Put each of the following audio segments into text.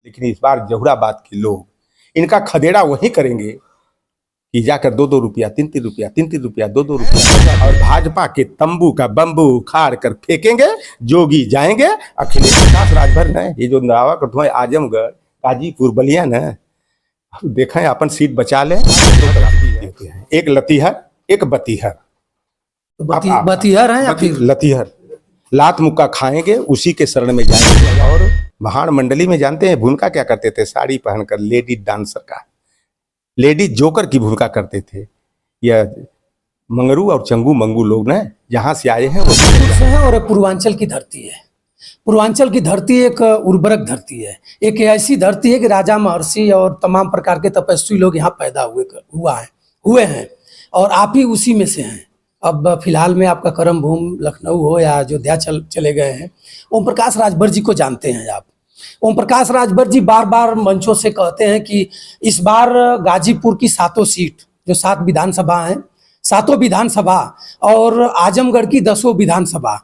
लेकिन इस बार जहुराबाद के लोग इनका खदेड़ा वही करेंगे कि जाकर 2-2 रुपया 3-3 रुपया 3-3 रुपया 2-2 रुपया और भाजपा के तंबू का बम्बू उखाड़ कर फेंकेंगे। जोगी जाएंगे, अखिलेश प्रकाश राजभर न ये जो दावा करते हैं आजमगढ़ गाजीपुर बलिया न देखें अपन सीट बचा ले। एक लतीहर एक बतीहर, बतीहर है या फिर लतीहर लात मुक्का खाएंगे उसी के शरण में जाएंगे। और भाड़ मंडली में जानते हैं भूमिका क्या करते थे? साड़ी पहनकर लेडी डांसर का, लेडी जोकर की भूमिका करते थे। यह मंगरू और चंगू मंगू लोग ना जहाँ से आए हैं वो है और पूर्वांचल की धरती है। पूर्वांचल की धरती एक उर्वरक धरती है, एक ऐसी धरती है कि राजा महर्षि और तमाम प्रकार के तपस्वी लोग यहाँ पैदा हुए हैं और आप ही उसी में से हैं। अब फिलहाल में आपका कर्म भूमि लखनऊ हो या अयोध्या चले गए हैं। ओम प्रकाश राजभर जी को जानते हैं आप? ओम प्रकाश राजभर जी बार बार मंचों से कहते हैं कि इस बार गाजीपुर की 7 सीट जो 7 विधानसभा हैं, 7 विधानसभा और आजमगढ़ की 10 विधानसभा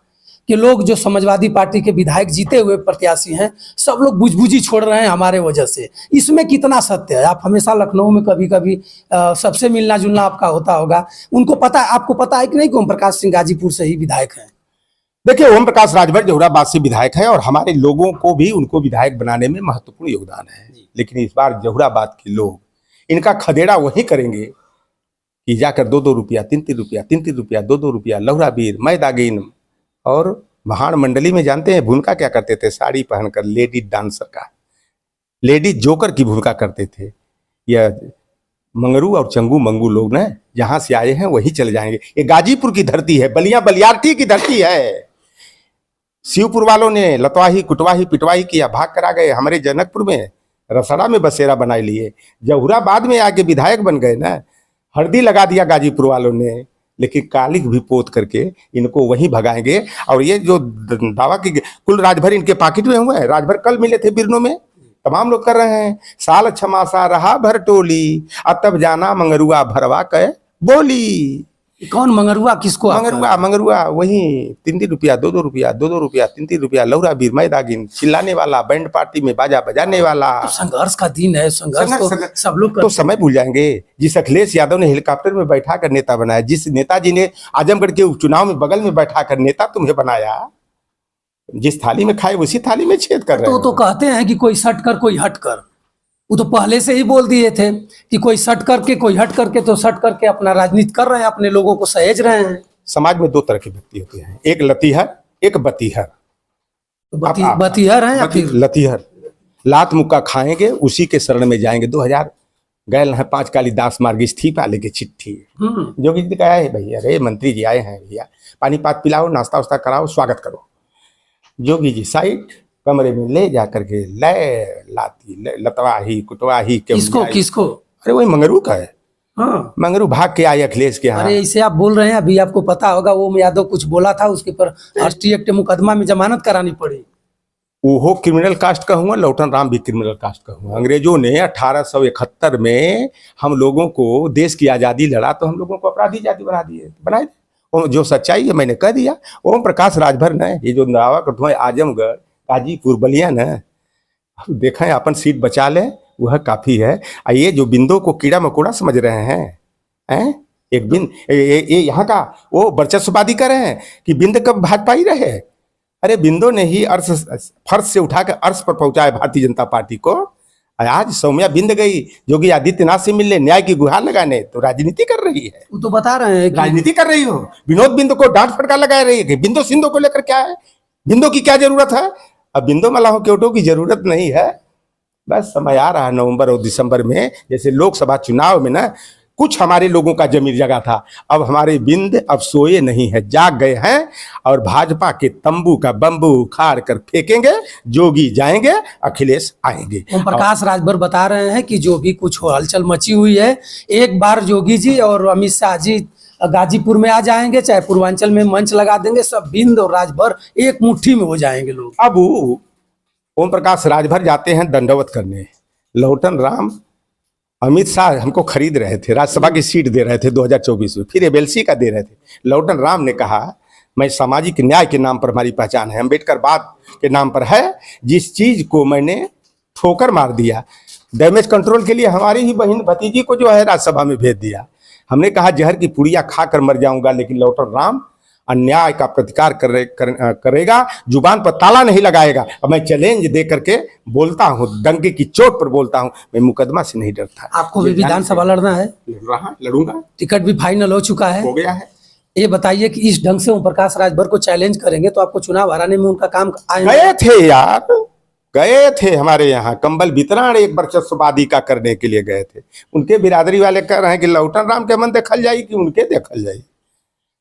के लोग जो समाजवादी पार्टी के विधायक जीते हुए प्रत्याशी हैं, सब लोग बुझबुझी छोड़ रहे हैं हमारे वजह से। इसमें कितना सत्य है? आप हमेशा लखनऊ में कभी कभी सबसे मिलना जुलना आपका होता होगा, उनको पता है, आपको पता है कि नहीं कि ओम प्रकाश सिंह गाजीपुर से ही विधायक हैं? देखिए, ओम प्रकाश राजभर जहुराबाद से विधायक है और हमारे लोगों को भी उनको विधायक बनाने में महत्वपूर्ण योगदान है। लेकिन इस बार जहुराबाद के लोग इनका खदेड़ा वही करेंगे कि जाकर 2-2 रुपया 3-3 रुपया 3-3 रुपया 2-2 रुपया लौहराबीर मैदागिन और भाड़ मंडली में जानते हैं भूमिका क्या करते थे? साड़ी पहनकर लेडी डांसर का, लेडी जोकर की भूमिका करते थे। यह मंगरू और चंगू मंगू लोग ना जहाँ से आए हैं वही चले जाएंगे। ये गाजीपुर की धरती है, बलिया बलियारती की धरती है। शिवपुर वालों ने लतवाही कुटवाही पिटवाही किया, भाग कर आ गए। हमारे जनकपुर में रसड़ा में बसेरा बना लिए, जहुराबाद में आके विधायक बन गए ना। हल्दी लगा दिया गाजीपुर वालों ने, लेकिन कालिक भी पोत करके इनको वहीं भगाएंगे। और ये जो दावा की कुल राजभर इनके पॉकेट में हुआ है। राजभर कल मिले थे बिरनों में, तमाम लोग कर रहे हैं साल छमासा रहा भर टोली तब जाना मंगरुआ भरवा कह बोली। कौन मंगरुआ? किसको? मंगरुआ वही 3-3 रुपया 2-2 रुपया 2-2 रुपया 3-3 रुपया लौहराबीर मैदागिन, चिल्लाने वाला, बैंड पार्टी में बाजा बजाने वाला। तो संघर्ष का दिन है, संघर्ष तो सब लोग तो समय भूल जाएंगे। जिस अखिलेश यादव ने हेलीकॉप्टर में बैठा कर नेता बनाया, जिस नेताजी ने आजमगढ़ के उपचुनाव में बगल में बैठा कर नेता तुम्हें बनाया, जिस थाली में खाए उसी थाली में छेद कर रहे हैं। तो कहते हैं कि कोई सट कर कोई हट कर, वो तो पहले से ही बोल दिए थे कि कोई सट करके कोई हट करके, तो सट करके अपना राजनीति कर रहे हैं, अपने लोगों को सहेज रहे हैं। समाज में 2 तरह के व्यक्ति होते हैं, एक लतीहर एक बतीहर। तो बतीहर है या फिर लतीहर लात मुक्का खाएंगे उसी के शरण में जाएंगे। 2000 गए हैं 5 कालीदास मार्ग इस्तीफा लेके चिट्ठी जोगी जी कहा है, भैया अरे मंत्री जी आए हैं, भैया पानी पात पिलाओ, नाश्ता वास्ता कराओ, स्वागत करो। जोगी जी साइड कमरे में ले जा करके लतवाही कुटवाही किसको? अरे वही मंगरू का है। हाँ, मंगरू भाग के आए अखिलेश के यहाँ। अरे इसे आप बोल रहे हैं, अभी आपको पता होगा ओम यादव कुछ बोला था, उसके पर राष्ट्रीय एक्ट मुकदमा में जमानत करानी पड़ी। वो क्रिमिनल कास्ट का हुआ, लौटन राम भी क्रिमिनल कास्ट का हुआ। अंग्रेजों ने 1871 में हम लोगों को देश की आज़ादी लड़ा तो हम लोगों को अपराधी जाति बनाए। जो सच्चाई है मैंने कह दिया। ओम प्रकाश राजभर ने ये जो दावा करते हैं आजमगढ़ गाजीपुर बलिया न देखें अपन सीट बचा ले, वह काफी है। ये जो बिंदो को कीड़ा मकोड़ा समझ रहे हैं, एक बिंद ये यहाँ का वो वर्चस्ववादी कर रहे हैं कि बिंद कब भाजपा ही रहे। अरे बिंदो ने ही अर्श फर्श से उठाकर अर्श पर पहुंचाया भारतीय जनता पार्टी को। आज सौम्या बिंद गई योगी आदित्यनाथ से मिलने, न्याय की गुहार लगाने, तो राजनीति कर रही है। वो तो बता रहे हैं राजनीति कर रही हो। विनोद बिंदु को डांट फटकार लगा रही है। बिंदो सिंधु को लेकर क्या है? बिंदो की क्या जरूरत है? अब बिंदो मलाहों के ऑटो की जरूरत नहीं है। बस समय आ रहा है नवंबर और दिसंबर में, जैसे लोकसभा चुनाव में ना कुछ हमारे लोगों का जमीर जगा था, अब हमारे बिंद अब सोए नहीं है, जाग गए हैं और भाजपा के तंबू का बम्बू उखाड़ कर फेंकेंगे। जोगी जाएंगे, अखिलेश आएंगे। ओम प्रकाश राजभर बता रहे हैं कि जो भी कुछ हलचल मची हुई है, एक बार जोगी जी और अमित शाह जी गाजीपुर में आ जाएंगे, चाहे पूर्वांचल में मंच लगा देंगे, सब बिंद और राजभर एक मुट्ठी में हो जाएंगे लोग। अब ओम प्रकाश राजभर जाते हैं दंडवत करने। लौटन राम अमित शाह हमको खरीद रहे थे, राज्यसभा की सीट दे रहे थे 2024 में, फिर एमएलसी का दे रहे थे। लौटन राम ने कहा मैं सामाजिक न्याय के नाम पर हमारी पहचान है, अम्बेडकर बात के नाम पर है। जिस चीज को मैंने ठोकर मार दिया। डैमेज कंट्रोल के लिए हमारी ही बहन भतीजी को जो है राज्यसभा में भेज दिया। हमने कहा जहर की पुड़िया खाकर मर जाऊंगा, लेकिन लौटन राम अन्याय का प्रतिकार करेगा, जुबान पर ताला नहीं लगाएगा। और मैं चैलेंज दे करके बोलता हूँ, डंके की चोट पर बोलता हूँ, मैं मुकदमा से नहीं डरता। आपको भी विधानसभा लड़ना है? लड़ूंगा। टिकट भी फाइनल हो चुका है? हो गया है। ये बताइए कि इस ढंग से ओम प्रकाश राजभर को चैलेंज करेंगे तो आपको चुनाव हराने में उनका काम आएगा? गए थे यार, गए थे हमारे यहाँ कंबल वितरण एक वर्चस्ववादी का करने के लिए गए थे। उनके बिरादरी वाले कह रहे हैं कि लौटन राम के मन देखल जाए कि उनके देखल जाए।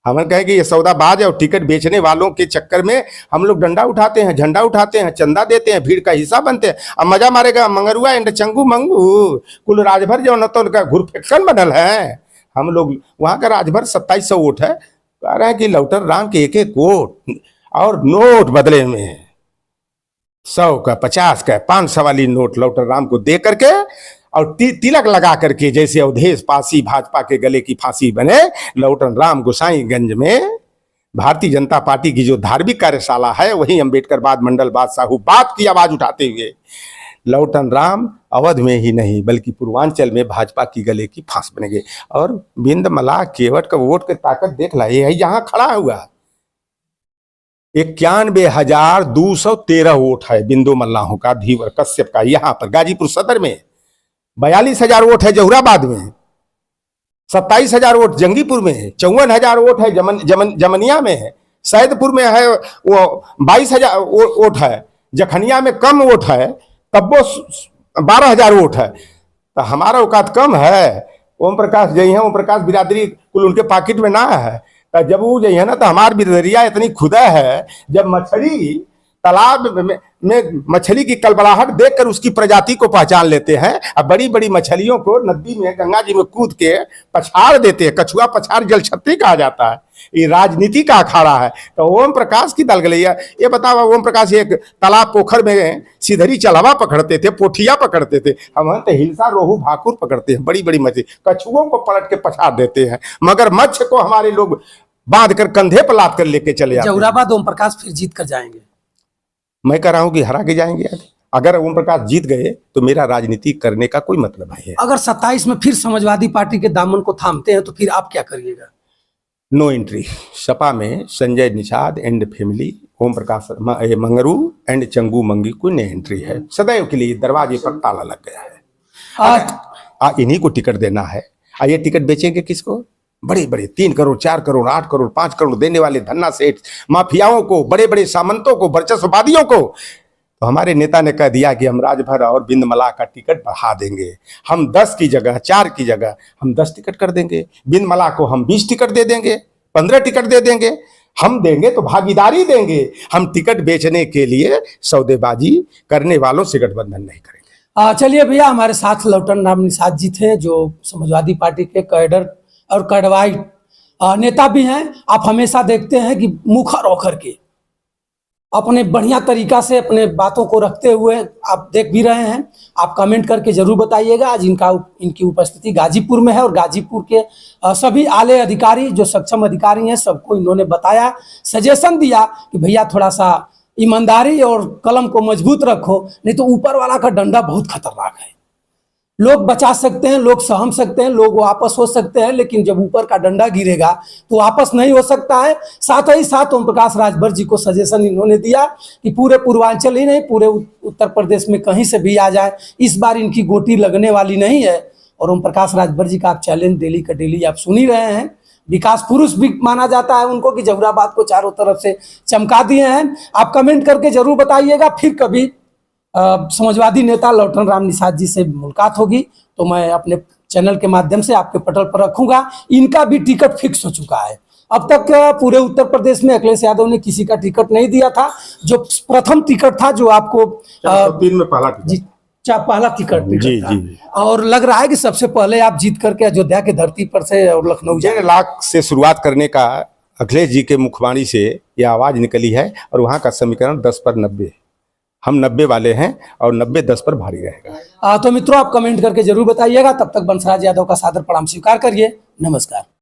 हम कहे कि ये सौदाबाज और टिकट बेचने वालों के चक्कर में हम लोग डंडा उठाते हैं, झंडा उठाते हैं, चंदा देते हैं, भीड़ का हिस्सा बनते हैं। अब मजा मारेगा मंगरुआ एंड चंगू मंगू कुल राजभर जो न तो उनका घुरफेक्शन बनल है। हम लोग वहाँ का राजभर 2700 वोट है। कह रहे हैं कि लौटन राम के एक एक वोट और नोट बदले में 100 का 50 का 500 वाली नोट लौटन राम को दे करके और तिलक लगा करके, जैसे अवधेश पासी भाजपा के गले की फांसी बने, लौटन राम गोसाईगंज में भारतीय जनता पार्टी की जो धार्मिक कार्यशाला है वहीं अंबेडकरवाद मंडलवाद साहूवाद की आवाज उठाते हुए लौटन राम अवध में ही नहीं बल्कि पूर्वांचल में भाजपा की गले की फांस बनेंगे। और बिंद मलाह केवट का वोट की ताकत देख ला, ये यहाँ खड़ा हुआ 91,213 वोट है बिंदु मल्लाहों का, धीवर कश्यप का। यहाँ पर गाजीपुर सदर में 42,000 वोट है, जहुराबाद में 27,000 वोट, जंगीपुर में है 54,000 वोट है, जमनिया में है, सैदपुर में है वो 22,000 वोट है, जखनिया में कम वोट है तब वो 12,000 वोट है। तो हमारा औकात कम है। ओम प्रकाश जय है, ओम प्रकाश बिरादरी कुल उनके पॉकेट में ना है। तो जब वो जय है ना तो हमारी बिरादरिया इतनी खुदा है, जब मछली तालाब में मछली की कलबलाहट देखकर उसकी प्रजाति को पहचान लेते हैं। अब बड़ी बड़ी मछलियों को नदी में गंगा जी में कूद के पछाड़ देते हैं। कछुआ पछाड़ जल छत्री कहा जाता है। ये राजनीति का अखाड़ा है। तो ओम प्रकाश की दल गलैया ये बताओ, ओम प्रकाश एक तालाब पोखर में सिधरी चलवा पकड़ते थे, पोठिया पकड़ते थे। हम तो हिलसा रोहू भाकुर पकड़ते हैं, बड़ी बड़ी मछली। कछुओं को पलट के पछाड़ देते हैं, मगर मच्छ को हमारे लोग बांध कर कंधे पर लाद कर लेके चले जाते हैं। जहुराबाद ओम प्रकाश फिर जीत कर जाएंगे? मैं कह रहा हूं कि हरा के जाएंगे। अगर ओम प्रकाश जीत गए तो मेरा राजनीति करने का कोई मतलब नहीं है। अगर 27 में फिर समाजवादी पार्टी के दामन को थामते हैं तो फिर आप क्या करिएगा? No entry. सपा में Sanjay Nishad and family, Om Prakash Mangru and Changu Mangi को नो एंट्री है। सदैव के लिए दरवाजे पर ताला लग गया है। इन्हीं को टिकट देना है। ये टिकट बेचेंगे किसको? बड़े बड़े 3 करोड़ 4 करोड़ 8 करोड़ 5 करोड़ देने वाले धन्ना सेठ माफियाओं को, बड़े बड़े सामंतों को, वर्चस्ववादियों को। तो हमारे नेता ने कह दिया कि हम राजभर और बिंद मलाह का टिकट बढ़ा देंगे। हम 10 की जगह 4 की जगह हम 10 टिकट कर देंगे। बिंद मलाह को हम 20 टिकट दे देंगे, 15 टिकट दे देंगे। हम देंगे तो भागीदारी देंगे। हम टिकट बेचने के लिए सौदेबाजी करने वालों से गठबंधन नहीं करेंगे। चलिए भैया, हमारे साथ लौटन राम निषाद जी थे जो समाजवादी पार्टी के कैडर और कड़वाई नेता भी हैं। आप हमेशा देखते हैं कि मुखर होकर के अपने बढ़िया तरीका से अपने बातों को रखते हुए आप देख भी रहे हैं। आप कमेंट करके जरूर बताइएगा। आज इनकी उपस्थिति गाजीपुर में है और गाजीपुर के सभी आले अधिकारी जो सक्षम अधिकारी हैं सबको इन्होंने बताया, सजेशन दिया कि भैया थोड़ा सा ईमानदारी और कलम को मजबूत रखो, नहीं तो ऊपर वाला का डंडा बहुत खतरनाक है। लोग बचा सकते हैं, लोग सहम सकते हैं, लोग वापस हो सकते हैं, लेकिन जब ऊपर का डंडा गिरेगा तो वापस नहीं हो सकता है। साथ ही साथ ओम प्रकाश राजभर जी को सजेशन इन्होंने दिया कि पूरे पूर्वांचल ही नहीं, पूरे उत्तर प्रदेश में कहीं से भी आ जाए, इस बार इनकी गोटी लगने वाली नहीं है। और ओम प्रकाश राजभर जी का आप चैलेंज डेली का डेली आप सुन ही रहे हैं। विकास पुरुष भी माना जाता है उनको कि जहुराबाद को चारों तरफ से चमका दिए हैं। आप कमेंट करके जरूर बताइएगा। फिर कभी समाजवादी नेता लौटन राम निषाद जी से मुलाकात होगी तो मैं अपने चैनल के माध्यम से आपके पटल पर रखूंगा। इनका भी टिकट फिक्स हो चुका है। अब तक पूरे उत्तर प्रदेश में अखिलेश यादव ने किसी का टिकट नहीं दिया था। जो प्रथम टिकट था जो आपको 3 में पहला टिकट जी था। जी। और लग रहा है कि सबसे पहले आप जीत करके अयोध्या के धरती पर से और लखनऊ 1.5 लाख से शुरुआत करने का अखिलेश जी के मुखवाणी से यह आवाज निकली है। और वहां का समीकरण 10 पर 90, हम 90 वाले हैं और 90 10 पर भारी रहेगा। तो मित्रों, आप कमेंट करके जरूर बताइएगा। तब तक बंसराज यादव का सादर प्रणाम स्वीकार करिए। नमस्कार।